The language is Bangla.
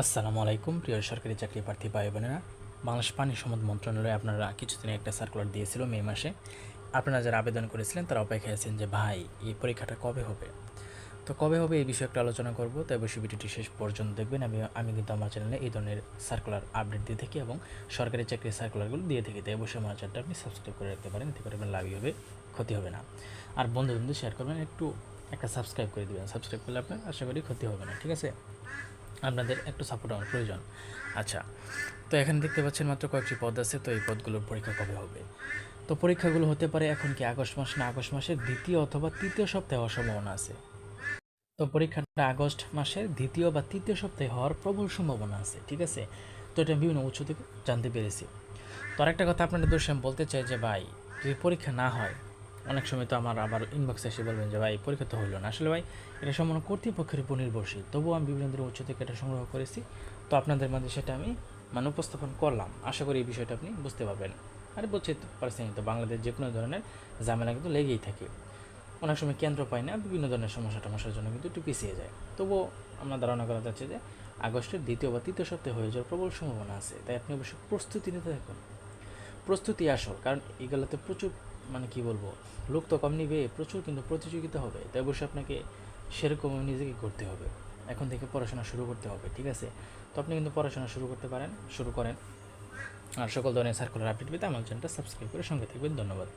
আসসালামু আলাইকুম প্রিয় সরকারি চাকরি প্রার্থী ভাই বোনেরা। বাংলাদেশ পানি সম্পদ মন্ত্রণালয়ে আপনারা কিছুদিন একটা সার্কুলার দিয়েছিল মে মাসে। আপনারা যারা আবেদন করেছিলেন তারা অপেক্ষায় আছেন যে ভাই এই পরীক্ষাটা কবে হবে। তো কবে হবে এই বিষয়ে একটা আলোচনা করব, তাই অবশ্যই ভিডিওটি শেষ পর্যন্ত দেখবেন। আমি কিন্তু আমার চ্যানেলে এই ধরনের সার্কুলার আপডেট দিয়ে থাকি এবং সরকারি চাকরির সার্কুলারগুলো দিয়ে থাকি, তাই অবশ্যই আমার চ্যানেলটা আপনি সাবস্ক্রাইব করে রাখতে পারেন, এতে করে আপনার লাভই হবে, ক্ষতি হবে না। আর বন্ধু শেয়ার করবেন, একটু একটা সাবস্ক্রাইব করে দেবেন। সাবস্ক্রাইব করলে আপনার আশা করি ক্ষতি হবে না, ঠিক আছে? আপনাদের একটু সাপোর্ট আমার প্রয়োজন। আচ্ছা, তো এখানে দেখতে পাচ্ছেন মাত্র কয়েকটি পদ আছে। তো এই পদগুলোর পরীক্ষা কবে হবে? তো পরীক্ষাগুলো হতে পারে এখন কি আগস্ট মাস না আগস্ট মাসের দ্বিতীয় অথবা তৃতীয় সপ্তাহে হওয়ার সম্ভাবনা আছে। তো পরীক্ষাটা আগস্ট মাসের দ্বিতীয় বা তৃতীয় সপ্তাহে হওয়ার প্রবল সম্ভাবনা আছে, ঠিক আছে? তো এটা বিভিন্ন উৎস থেকে জানতে পেরেছি। তো আরেকটা কথা আপনাদের দোষে আমি বলতে চাই যে ভাই, যদি পরীক্ষা না হয়, অনেক সময় তো আমার আবার ইনবক্সে এসে বলবেন যে ভাই পরীক্ষা তো হইলো না। আসলে ভাই এটা সম্পূর্ণ কর্তৃপক্ষের উপর নির্ভরশীল, তবুও আমি বিভিন্ন ধরনের উৎস থেকে এটা সংগ্রহ করেছি। তো আপনাদের মাঝে সেটা আমি উপস্থাপন করলাম। আশা করি এই বিষয়টা আপনি বুঝতে পারবেন। আর বুঝতে পারছেন তো, বাংলাদেশ যে কোনো ধরনের ঝামেলা কিন্তু লেগেই থাকে। অনেক সময় কেন্দ্র পায় না, বিভিন্ন ধরনের সমস্যার জন্য কিন্তু একটু পিছিয়ে যায়। তবুও আমরা ধারণা করা যাচ্ছে যে আগস্টের দ্বিতীয় বা তৃতীয় সপ্তাহে হয়ে যাওয়ার প্রবল সম্ভাবনা আছে। তাই আপনি অবশ্যই প্রস্তুতি নিতে থাকুন। প্রস্তুতি আসল, কারণ এগুলোতে প্রচুর কি বলবো, লোক তো কম নিবে, প্রচুর কিন্তু প্রতিযোগিতা হবে। তাই অবশ্যই আপনাকে সেরকম নিজেকে করতে হবে, এখন থেকে পড়াশোনা শুরু করতে হবে, ঠিক আছে? তো আপনি কিন্তু পড়াশোনা শুরু করেন। আর সকল ধরনের সার্কুলার আপডেট পেতে আমার চ্যানেলটা সাবস্ক্রাইব করে সঙ্গে থাকবেন। ধন্যবাদ।